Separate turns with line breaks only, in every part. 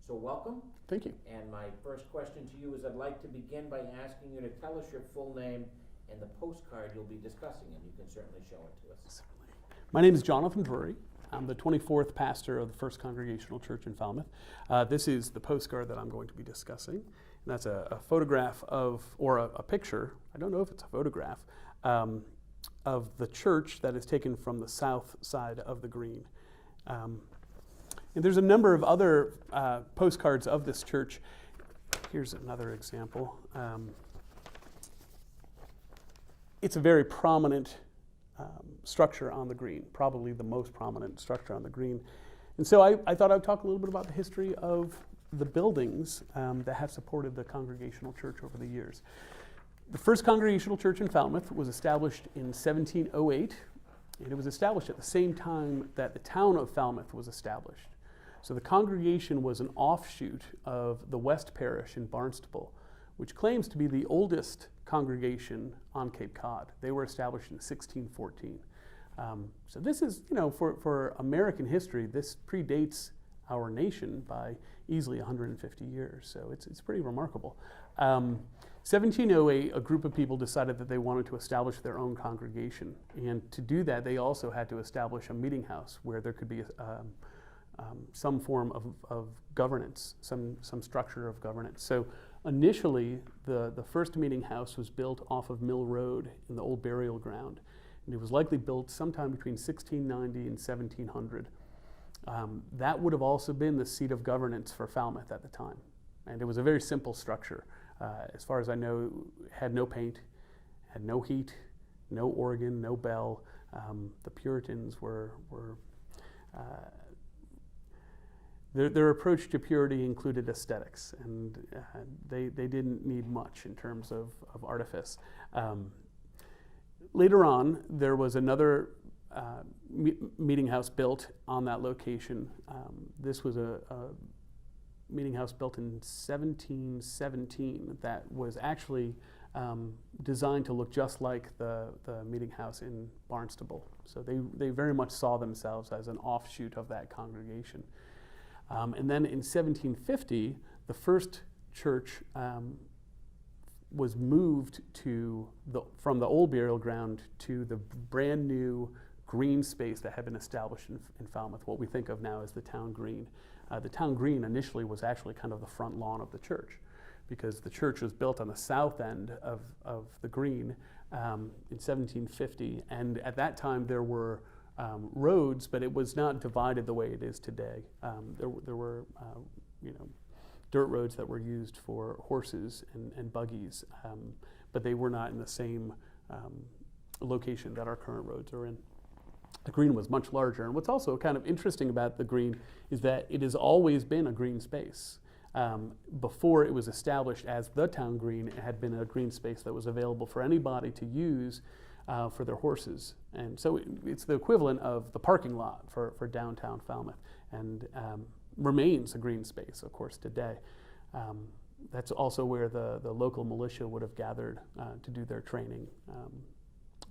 So welcome.
Thank you.
And my first question to you is I'd like to begin by asking you to tell us your full name and the postcard you'll be discussing, and you can certainly show it to us.
My name is Jonathan Drury. I'm the 24th pastor of the First Congregational Church in Falmouth. This is the postcard that I'm going to be discussing. And that's a photograph of, or a picture, I don't know if it's a photograph, of the church that is taken from the south side of the green. And there's a number of other postcards of this church. Here's another example. It's a very prominent structure on the green, probably the most prominent structure on the green. And so I thought I'd talk a little bit about the history of the buildings that have supported the Congregational Church over the years. The First Congregational Church in Falmouth was established in 1708, and it was established at the same time that the town of Falmouth was established. So the congregation was an offshoot of the West Parish in Barnstable, which claims to be the oldest congregation on Cape Cod. They were established in 1614. So this is, for American history, this predates our nation by easily 150 years. So it's pretty remarkable. 1708, a group of people decided that they wanted to establish their own congregation. And to do that, they also had to establish a meeting house where there could be some form of governance, some structure of governance. So initially, the first meeting house was built off of Mill Road in the old burial ground. And it was likely built sometime between 1690 and 1700. That would have also been the seat of governance for Falmouth at the time. And it was a very simple structure. As far as I know, had no paint, had no heat, no organ, no bell. The Puritans were their approach to purity included aesthetics, and they didn't need much in terms of artifice. Later on, there was another meeting house built on that location. This was a meeting house built in 1717 that was actually designed to look just like the meeting house in Barnstable. So they very much saw themselves as an offshoot of that congregation. And then in 1750, the first church was moved from the old burial ground to the brand new green space that had been established in Falmouth, what we think of now as the town green. The town green initially was actually kind of the front lawn of the church, because the church was built on the south end of the green in 1750, and at that time there were roads, but it was not divided the way it is today. There were dirt roads that were used for horses and buggies, but they were not in the same location that our current roads are in. The green was much larger, and what's also kind of interesting about the green is that it has always been a green space. Before it was established as the town green, it had been a green space that was available for anybody to use for their horses. And so it's the equivalent of the parking lot for downtown Falmouth, and remains a green space, of course, today. That's also where the local militia would have gathered to do their training,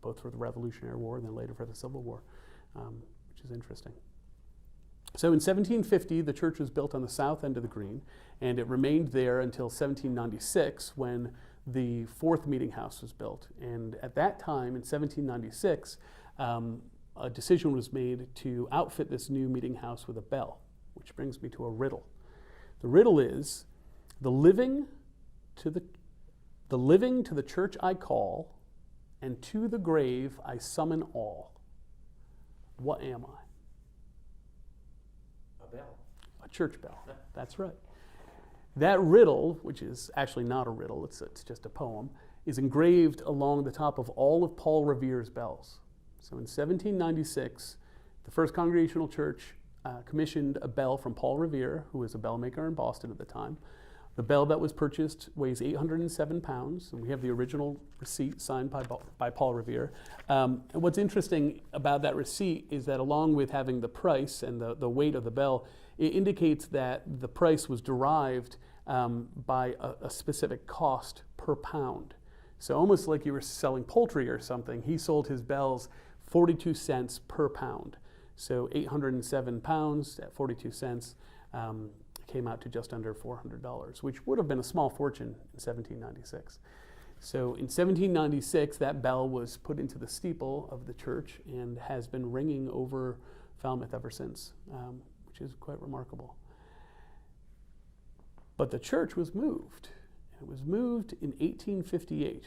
both for the Revolutionary War and then later for the Civil War, which is interesting. So in 1750, the church was built on the south end of the green, and it remained there until 1796, when the fourth meeting house was built. And at that time, in 1796, a decision was made to outfit this new meeting house with a bell, which brings me to a riddle. The riddle is, the living to the church I call, and to the grave I summon all. What am I?
A bell.
A church bell. That's right. That riddle, which is actually not a riddle, it's just a poem, is engraved along the top of all of Paul Revere's bells. So in 1796, the First Congregational Church commissioned a bell from Paul Revere, who was a bell maker in Boston at the time. The bell that was purchased weighs 807 pounds, and we have the original receipt signed by Paul Revere. And what's interesting about that receipt is that along with having the price and the weight of the bell, it indicates that the price was derived by a specific cost per pound. So almost like you were selling poultry or something, he sold his bells 42 cents per pound. So 807 pounds at 42 cents. came out to just under $400, which would have been a small fortune in 1796. So in 1796, that bell was put into the steeple of the church and has been ringing over Falmouth ever since, which is quite remarkable. But the church was moved. It was moved in 1858.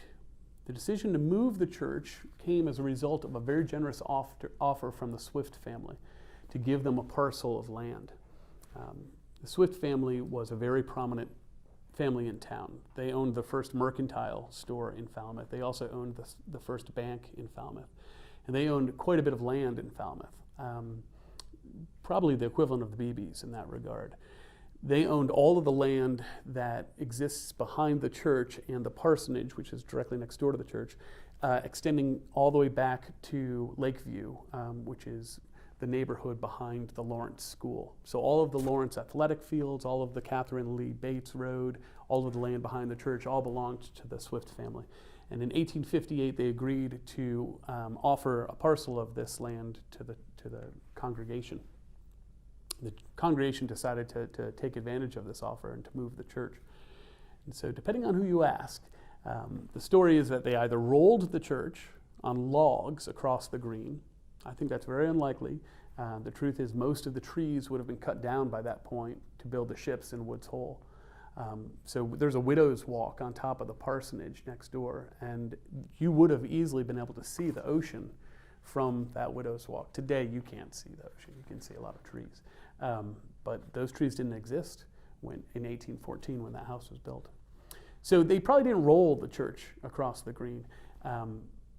The decision to move the church came as a result of a very generous offer from the Swift family to give them a parcel of land. The Swift family was a very prominent family in town. They owned the first mercantile store in Falmouth. They also owned the first bank in Falmouth. And they owned quite a bit of land in Falmouth, probably the equivalent of the BBs in that regard. They owned all of the land that exists behind the church and the parsonage, which is directly next door to the church, extending all the way back to Lakeview, which is the neighborhood behind the Lawrence School. So all of the Lawrence athletic fields, all of the Catherine Lee Bates Road, all of the land behind the church, all belonged to the Swift family. And in 1858, they agreed to offer a parcel of this land to the congregation. The congregation decided to take advantage of this offer and to move the church. And so depending on who you ask, the story is that they either rolled the church on logs across the green. I think that's very unlikely. The truth is most of the trees would have been cut down by that point to build the ships in Woods Hole. So there's a widow's walk on top of the parsonage next door, and you would have easily been able to see the ocean from that widow's walk. Today you can't see the ocean, you can see a lot of trees. But those trees didn't exist in 1814 when that house was built. So they probably didn't roll the church across the green.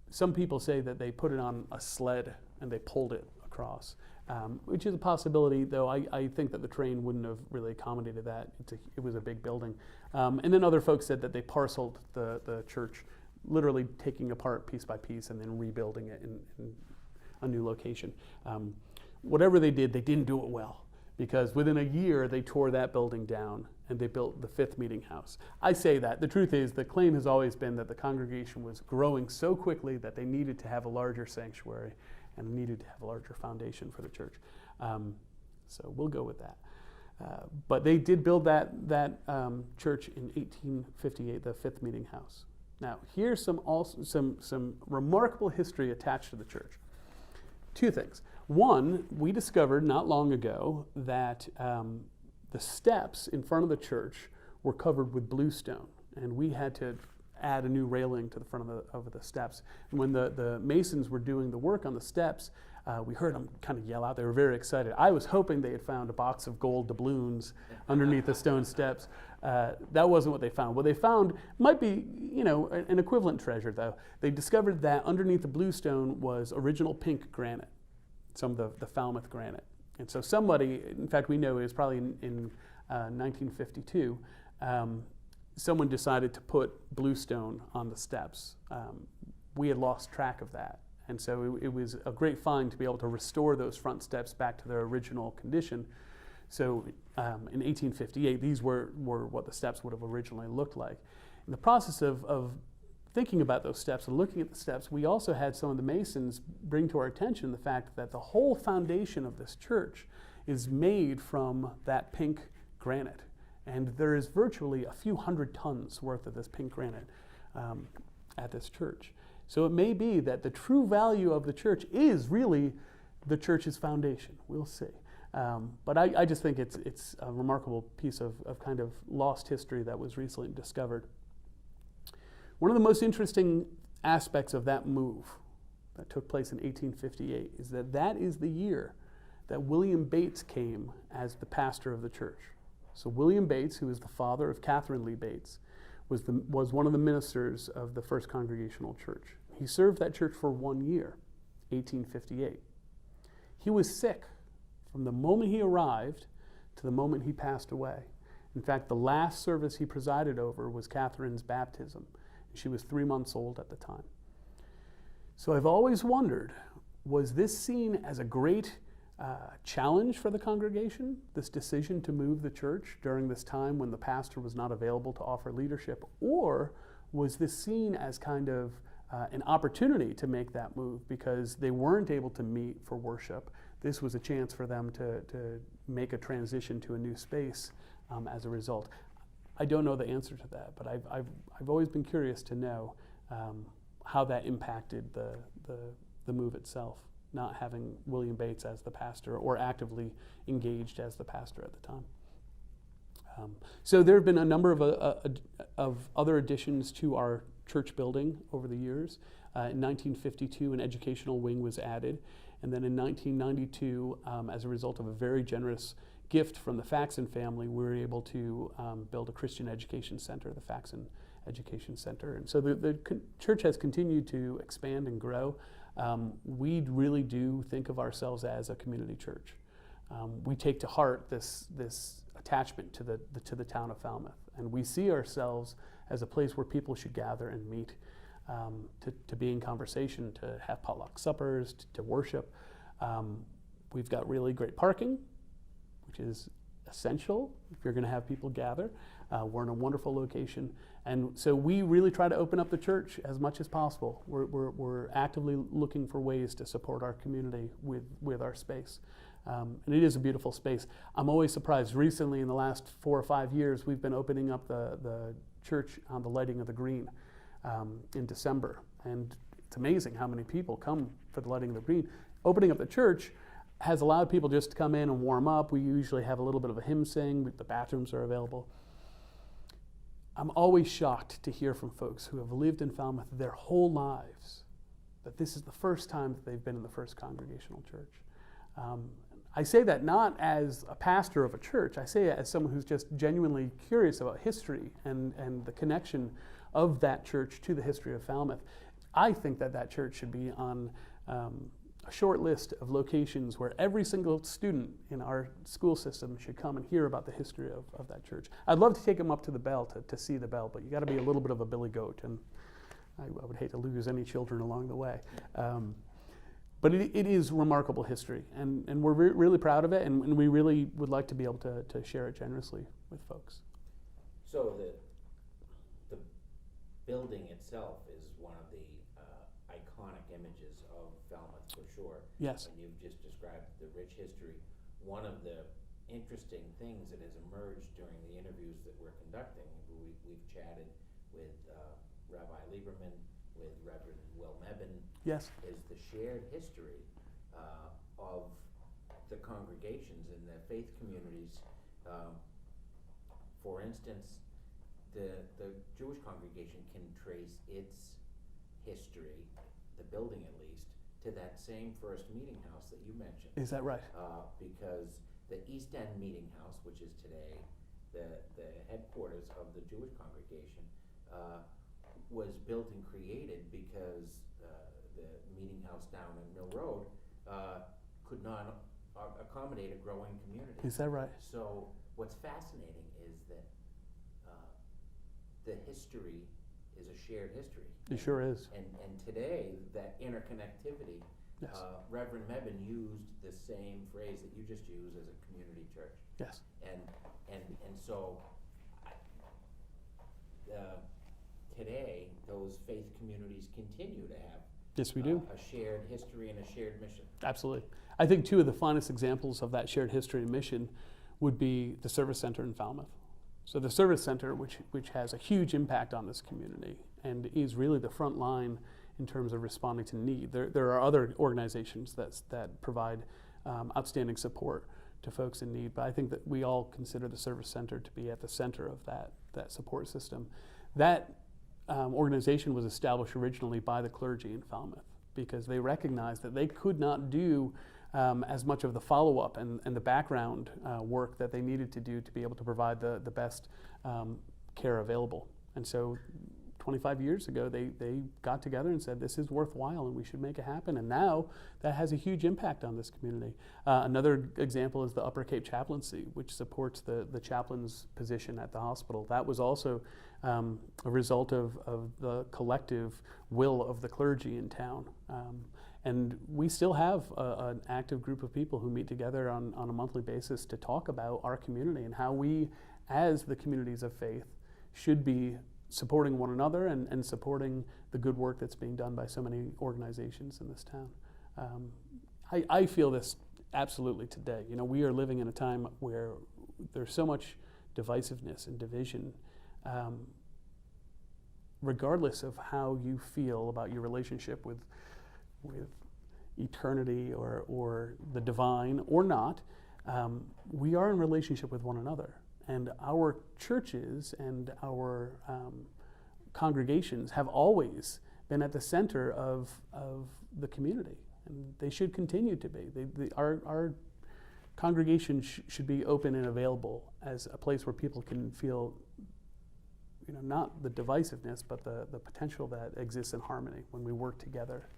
Some people say that they put it on a sled and they pulled it across, which is a possibility, though I think that the train wouldn't have really accommodated that. It was a big building. And then other folks said that they parceled the church, literally taking apart piece by piece and then rebuilding it in a new location. Whatever they did, they didn't do it well, because within a year they tore that building down and they built the 5th meeting house. I say that. The truth is, the claim has always been that the congregation was growing so quickly that they needed to have a larger sanctuary and needed to have a larger foundation for the church. So we'll go with that. But they did build that church in 1858, the 5th meeting house. Now, here's some remarkable history attached to the church. Two things. One, we discovered not long ago that the steps in front of the church were covered with bluestone, and we had to add a new railing to the front of the steps. And when the masons were doing the work on the steps, we heard them kind of yell out. They were very excited. I was hoping they had found a box of gold doubloons underneath the stone steps. That wasn't what they found. What they found might be, an equivalent treasure, though. They discovered that underneath the bluestone was original pink granite, some of the Falmouth granite. And so somebody, in fact, we know it was probably in 1952, someone decided to put bluestone on the steps. We had lost track of that. And so it was a great find to be able to restore those front steps back to their original condition. So in 1858, these were what the steps would have originally looked like. In the process of thinking about those steps and looking at the steps, we also had some of the masons bring to our attention the fact that the whole foundation of this church is made from that pink granite. And there is virtually a few hundred tons worth of this pink granite at this church. So it may be that the true value of the church is really the church's foundation. We'll see. But I just think it's a remarkable piece of kind of lost history that was recently discovered. One of the most interesting aspects of that move that took place in 1858 is that is the year that William Bates came as the pastor of the church. So William Bates, who is the father of Catherine Lee Bates, was one of the ministers of the First Congregational Church. He served that church for 1 year, 1858. He was sick from the moment he arrived to the moment he passed away. In fact, the last service he presided over was Catherine's baptism. She was 3 months old at the time. So I've always wondered, was this seen as a great challenge for the congregation, this decision to move the church during this time when the pastor was not available to offer leadership, or was this seen as kind of an opportunity to make that move because they weren't able to meet for worship? this was a chance for them to make a transition to a new space as a result. I don't know the answer to that, but I've always been curious to know how that impacted the move itself, not having William Bates as the pastor or actively engaged as the pastor at the time. So there have been a number of other additions to our church building over the years. In 1952, an educational wing was added, and then in 1992, as a result of a very generous gift from the Faxon family, we were able to build a Christian education center, the Faxon Education Center. And so the church has continued to expand and grow. We really do think of ourselves as a community church. We take to heart this attachment to the town of Falmouth, and we see ourselves as a place where people should gather and meet, to be in conversation, to have potluck suppers, to worship. We've got really great parking, which is essential if you're going to have people gather. We're in a wonderful location, and so we really try to open up the church as much as possible. We're actively looking for ways to support our community with our space. And it is a beautiful space. I'm always surprised. Recently, in the last 4 or 5 years, we've been opening up the church on the lighting of the green in December. And it's amazing how many people come for the lighting of the green. Opening up the church has allowed people just to come in and warm up. We usually have a little bit of a hymn sing. The bathrooms are available. I'm always shocked to hear from folks who have lived in Falmouth their whole lives that this is the first time that they've been in the First Congregational Church. I say that not as a pastor of a church. I say it as someone who's just genuinely curious about history and the connection of that church to the history of Falmouth. I think that church should be on a short list of locations where every single student in our school system should come and hear about the history of that church. I'd love to take them up to the bell to see the bell, but you got to be a little bit of a billy goat, and I would hate to lose any children along the way. But it is remarkable history, and we're really proud of it, and we really would like to be able to share it generously with folks.
So the building itself is one of the iconic images of Falmouth for sure.
Yes.
And you've just described the rich history. One of the interesting things that has emerged during the interviews that we're conducting, we've chatted with Rabbi Lieberman, with Reverend Mebben,
yes,
is the shared history of the congregations and the faith communities. For instance, the Jewish congregation can trace its history, the building at least, to that same first meeting house that you mentioned.
Is that right?
Because the East End Meeting House, which is today the headquarters of the Jewish congregation, was built and created because the meeting house down in Mill Road could not accommodate a growing community.
Is that right?
So what's fascinating is that the history is a shared history.
It sure is.
And today, that interconnectivity,
Yes.
Reverend Mebben used the same phrase that you just used as a community church.
Yes.
And so today, those faith communities continue to have
Yes, we do.
a shared history and a shared mission.
Absolutely. I think two of the finest examples of that shared history and mission would be the Service Center in Falmouth. So the Service Center, which has a huge impact on this community and is really the front line in terms of responding to need. There are other organizations that provide outstanding support to folks in need, but I think that we all consider the Service Center to be at the center of that support system. That organization was established originally by the clergy in Falmouth because they recognized that they could not do as much of the follow-up and the background work that they needed to do to be able to provide the best care available. And so 25 years ago, they got together and said, this is worthwhile and we should make it happen. And now that has a huge impact on this community. Another example is the Upper Cape Chaplaincy, which supports the chaplain's position at the hospital. That was also a result of the collective will of the clergy in town. And we still have an active group of people who meet together on a monthly basis to talk about our community and how we, as the communities of faith, should be supporting one another and supporting the good work that's being done by so many organizations in this town. I feel this absolutely today. You know, we are living in a time where there's so much divisiveness and division, regardless of how you feel about your relationship with eternity or the divine or not. We are in relationship with one another, and our churches and our congregations have always been at the center of the community, and they should continue to be. Our congregation should be open and available as a place where people can feel, you know, not the divisiveness, but the potential that exists in harmony when we work together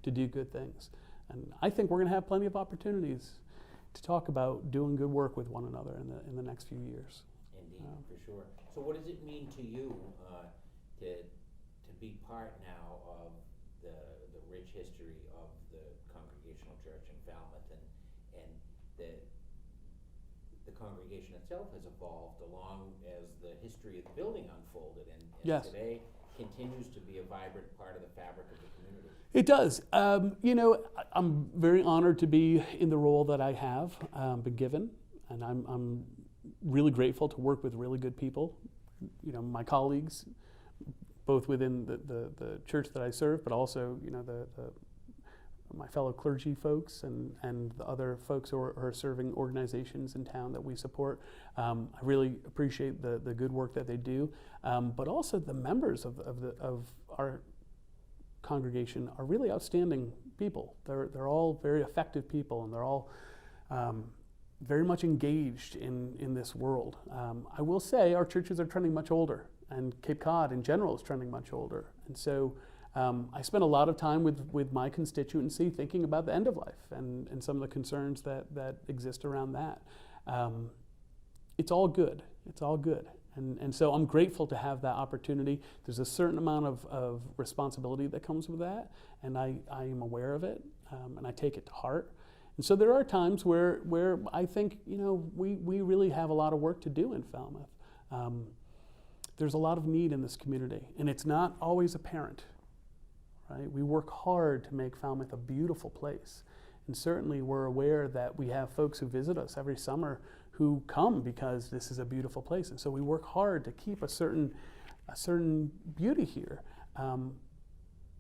to do good things. And I think we're going to have plenty of opportunities to talk about doing good work with one another in the next few years.
Indeed, for sure. So what does it mean to you to be part now of the rich history of the Congregational Church in Falmouth, and the congregation itself has evolved along as the history of the building unfolded, and
Yes.
today continues to be a vibrant part of the fabric of the community?
It does. You know, I'm very honored to be in the role that I have been given, and I'm really grateful to work with really good people. You know, my colleagues, both within the church that I serve, but also, you know, my fellow clergy folks and the other folks who are serving organizations in town that we support. I really appreciate the good work that they do, but also the members of our congregation are really outstanding people. They're all very effective people, and they're all very much engaged in this world. I will say our churches are trending much older, and Cape Cod in general is trending much older, and so I spend a lot of time with my constituency thinking about the end of life and some of the concerns that exist around that. It's all good. It's all good. And so I'm grateful to have that opportunity. There's a certain amount of responsibility that comes with that, and I am aware of it, and I take it to heart. And so there are times where I think, you know, we really have a lot of work to do in Falmouth. There's a lot of need in this community, and it's not always apparent. Right? We work hard to make Falmouth a beautiful place. And certainly we're aware that we have folks who visit us every summer who come because this is a beautiful place. And so we work hard to keep a certain beauty here.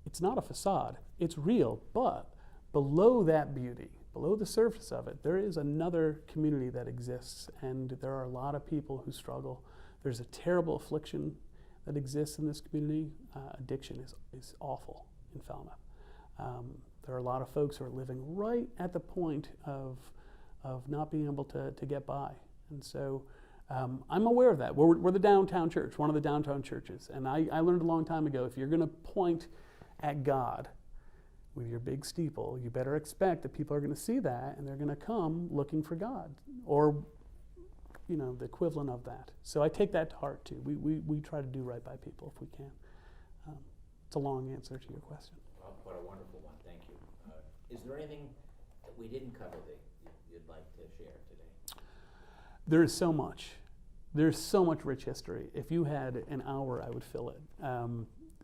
It's not a facade, it's real, but below that beauty, below the surface of it, there is another community that exists, and there are a lot of people who struggle. There's a terrible affliction that exists in this community. Addiction is awful in Falmouth. There are a lot of folks who are living right at the point of not being able to get by. And so I'm aware of that. We're the downtown church, one of the downtown churches. And I learned a long time ago, if you're going to point at God with your big steeple, you better expect that people are going to see that, and they're going to come looking for God, or, you know, the equivalent of that. So I take that to heart too. We try to do right by people if we can. It's a long answer to your question.
Well, what a wonderful one, thank you. Is there anything that we didn't cover that you'd like to share today?
There is so much. There's so much rich history. If you had an hour, I would fill it.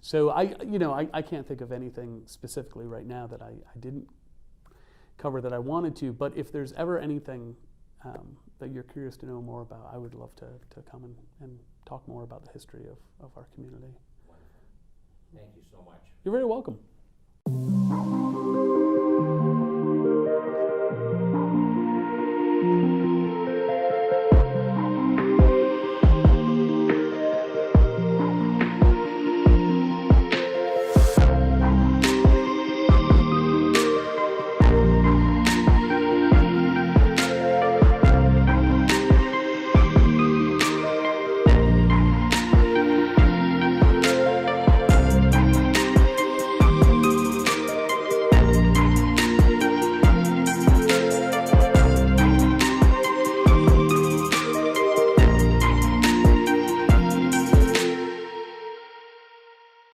So I can't think of anything specifically right now that I didn't cover that I wanted to, but if there's ever anything that you're curious to know more about, I would love to come and talk more about the history of our community.
Wonderful. Thank you so much.
You're very welcome.